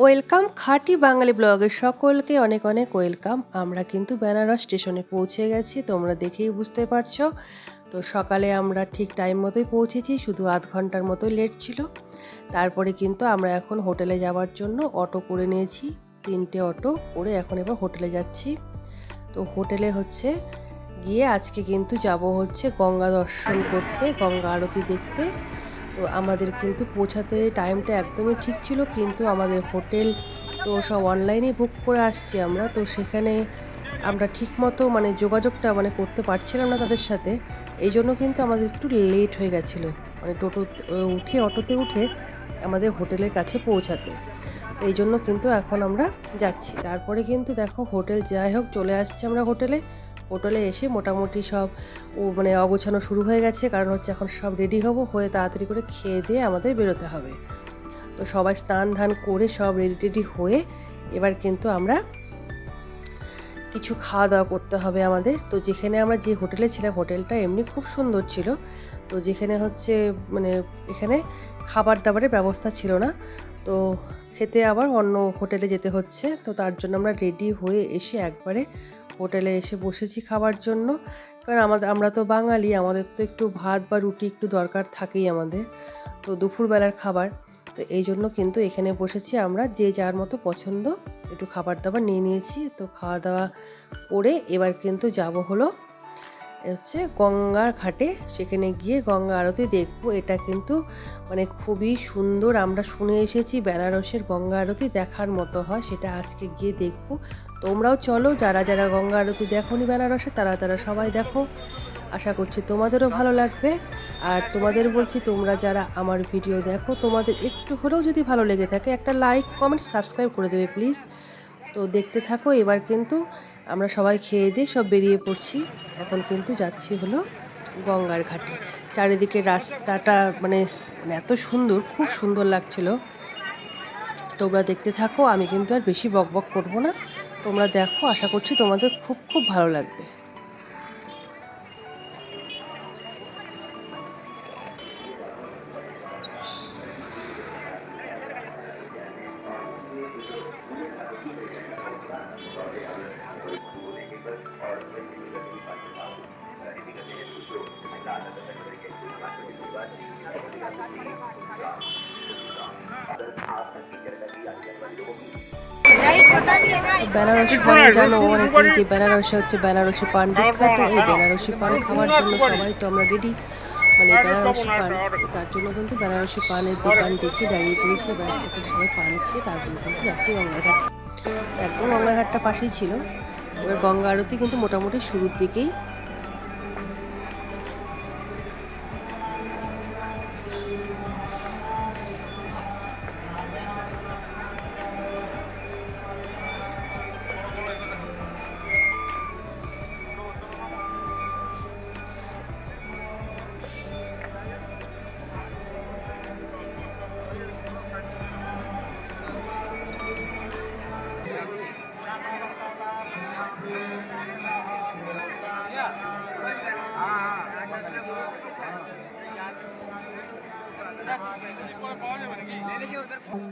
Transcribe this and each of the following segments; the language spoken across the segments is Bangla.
ওয়েলকাম খাঁটি বাঙালি ব্লগের সকলকে অনেক অনেক ওয়েলকাম। আমরা কিন্তু বেনারস স্টেশনে পৌঁছে গেছি, তোমরা দেখেই বুঝতে পারছো। তো সকালে আমরা ঠিক টাইম মতোই পৌঁছেছি, শুধু আধ ঘন্টার মতোই লেট ছিল। তারপরে কিন্তু আমরা এখন হোটেলে যাওয়ার জন্য অটো করে নিয়েছি, 3টে অটো করে এখন এবার হোটেলে যাচ্ছি। তো হোটেলে গিয়ে আজকে কিন্তু যাব গঙ্গা দর্শন করতে, গঙ্গা আরতি দেখতে। তো আমাদের কিন্তু পৌঁছাতে টাইমটা একদমই ঠিক ছিল, কিন্তু আমাদের হোটেল তো সব অনলাইনে বুক করে আসছি আমরা, তো সেখানে আমরা ঠিকমতো যোগাযোগটা করতে পারছিলাম না তাদের সাথে। এই জন্য কিন্তু আমাদের একটু লেট হয়ে গেছিলো, অটোতে উঠে আমাদের হোটেলের কাছে পৌঁছাতে। তো এই জন্য কিন্তু এখন আমরা যাচ্ছি। তারপরে কিন্তু দেখো হোটেল যাই হোক চলে আসছি আমরা হোটেলে এসে মোটামুটি সব অগোছানো শুরু হয়ে গেছে, কারণ এখন সব রেডি হয়ে তাড়াতাড়ি করে খেয়ে দিয়ে আমাদের বেরোতে হবে। তো সবাই স্নান ধান করে সব রেডি হয়ে এবার কিন্তু আমরা কিছু খাওয়া দাওয়া করতে হবে আমাদের। তো যেখানে আমরা যে হোটেলে ছিলাম, হোটেলটা এমনি খুব সুন্দর ছিল, তো যেখানে এখানে খাবার দাবারের ব্যবস্থা ছিল না, তো খেতে আবার অন্য হোটেলে যেতে হচ্ছে। তো তার জন্য আমরা রেডি হয়ে এসে একবারে হোটেলে এসে বসেছি খাবার জন্য, কারণ আমরা তো বাঙালি, আমাদের তো একটু ভাত বা রুটি একটু দরকার থাকেই আমাদের, তো দুপুরবেলার খাবার। তো এই জন্য কিন্তু এখানে বসেছি আমরা, যে যার মতো পছন্দ একটু খাবার দাবার নিয়ে নিয়েছি। তো খাওয়া দাওয়া করে এবার কিন্তু যাব গঙ্গার ঘাটে, সেখানে গিয়ে গঙ্গা আরতি দেখবো। এটা কিন্তু খুবই সুন্দর, আমরা শুনে এসেছি বেনারসের গঙ্গা আরতি দেখার মতো হয়, সেটা আজকে গিয়ে দেখবো। তোমরাও চলো, যারা যারা গঙ্গা আরতি দেখোনি বেনারসে তারা সবাই দেখো, আশা করছি তোমাদেরও ভালো লাগবে। আর তোমাদের বলছি, তোমরা যারা আমার ভিডিও দেখো, তোমাদের একটু হলেও যদি ভালো লেগে থাকে একটা লাইক কমেন্ট সাবস্ক্রাইব করে দেবে প্লিজ। তো দেখতে থাকো। এবার কিন্তু আমরা সবাই খেয়ে দিয়ে সব বেরিয়ে পড়ছি, এখন কিন্তু যাচ্ছি গঙ্গার ঘাটে। চারিদিকে রাস্তাটা এত সুন্দর, খুব সুন্দর লাগছিল। তোমরা দেখতে থাকো, আমি কিন্তু আর বেশি বকবক করব না, তোমরা দেখো, আশা করছি তোমাদের খুব খুব ভালো লাগবে। বেনারসি মানে জানো অনেকেই যে বেনারসি বেনারসি পান বিখ্যাত। এই বেনারসি পান খাওয়ার জন্য সবাই তো আমরা রেডি, বেনারসি পান। তো তার জন্য কিন্তু বেনারসি পানের দোকান দেখে দাঁড়িয়ে পড়েছি, এবার একটা করে সবাই পান খেয়ে তারপরে কিন্তু যাচ্ছি গঙ্গার ঘাটে। একদম গঙ্গার ঘাটটা পাশেই ছিল। এবার গঙ্গা আরতি কিন্তু মোটামুটি শুরুর দিকেই।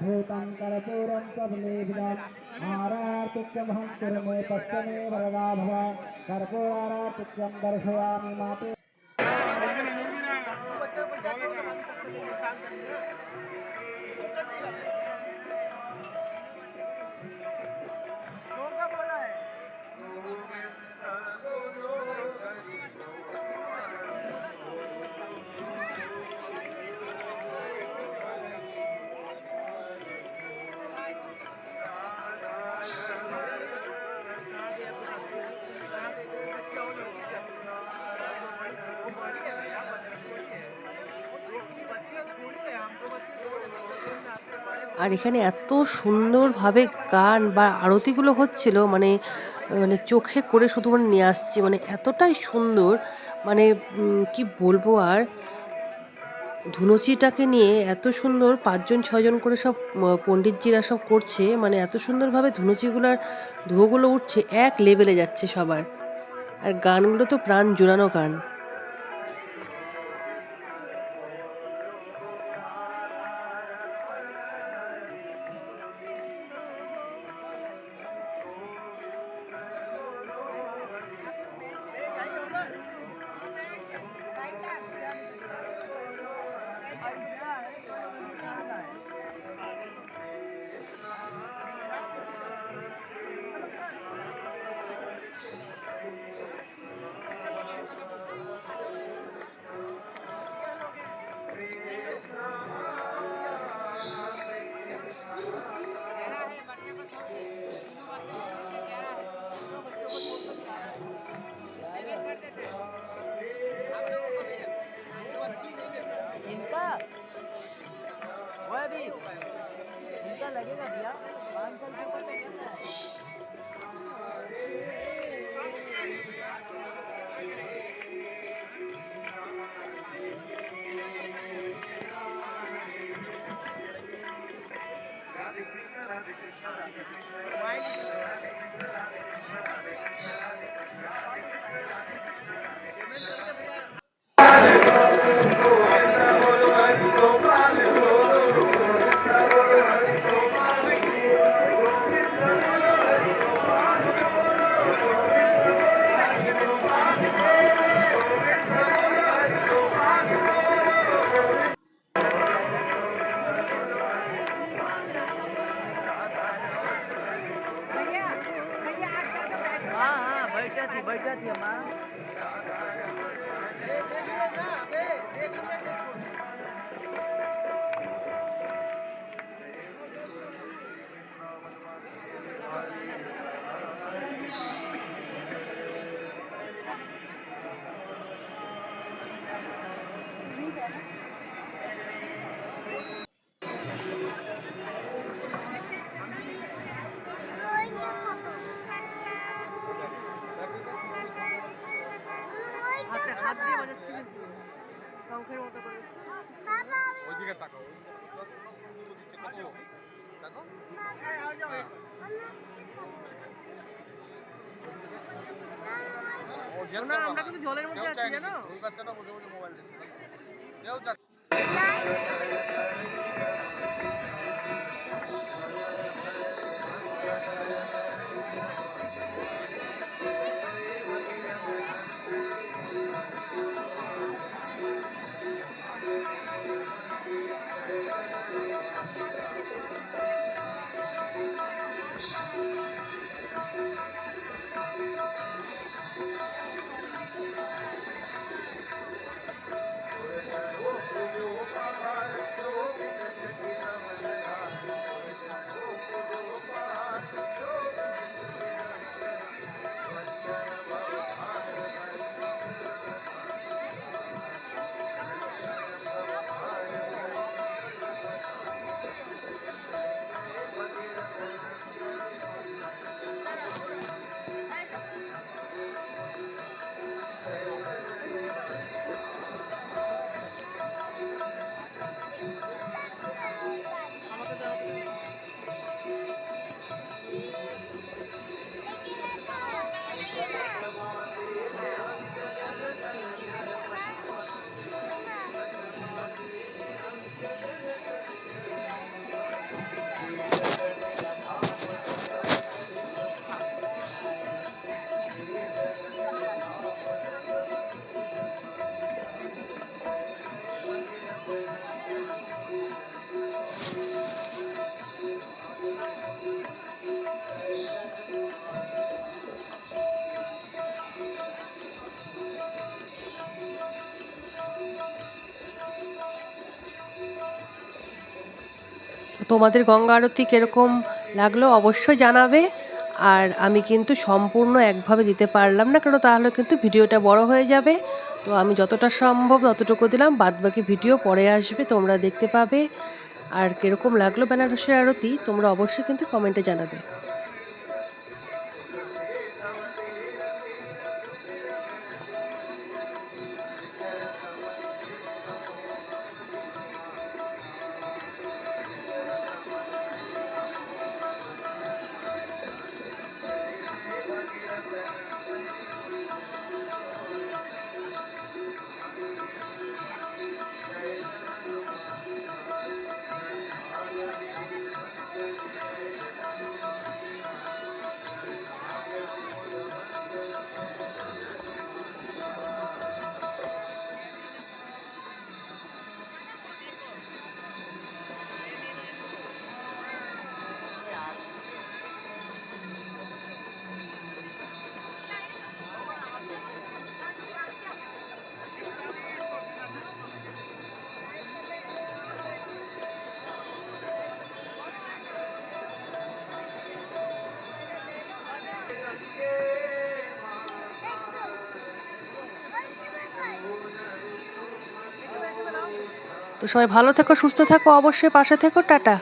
भूतं कर्पूरं च विलेपितम् आरार्तिक्यमहं कुरुमे तस्मै वरदा भव कर्पूरारार्तिक्यं दर्शयामि माते। আর এখানে এত সুন্দরভাবে গান বা আরতিগুলো হচ্ছিল, মানে মানে চোখে করে শুধু নিয়ে আসছে, এতটাই সুন্দর, মানে কি বলবো আর। ধুনুচিটাকে নিয়ে এত সুন্দর 5জন 6জন করে সব পণ্ডিতজিরা সব করছে, এত সুন্দরভাবে ধুনুচিগুলার ধুয়োগুলো উঠছে, এক লেভেলে যাচ্ছে সবার। আর গানগুলো তো প্রাণ জুড়ানো গান। भी उनका लगेगा भैया 5 साल के ऊपर पे करना है। हाँ हाँ बैठा थी अम्मा। হাত দিয়ে বাজাচ্ছি কিন্তু শঙ্খের মতো করে। ওইদিকে তাকাও তাকাও তাকাও না আমরা কিন্তু জলের মধ্যে আছি জানো। ওই বাচ্চাটা বসে বসে মোবাইল দেখছে কেউ যাক তোমাদের গঙ্গা আরতি কীরকম লাগলো অবশ্যই জানাবে। আর আমি কিন্তু সম্পূর্ণ একভাবে দিতে পারলাম না, কারণ তাহলে কিন্তু ভিডিওটা বড় হয়ে যাবে। তো আমি যতটা সম্ভব ততটুকু দিলাম, বাদবাকি ভিডিও পরে আসবে, তোমরা দেখতে পাবে। আর কীরকম লাগলো বেনারসের আরতি তোমরা অবশ্যই কিন্তু কমেন্টে জানাবে। তো সবাই ভালো থেকো, সুস্থ থাকো, অবশ্যই পাশে থেকো, টাটা।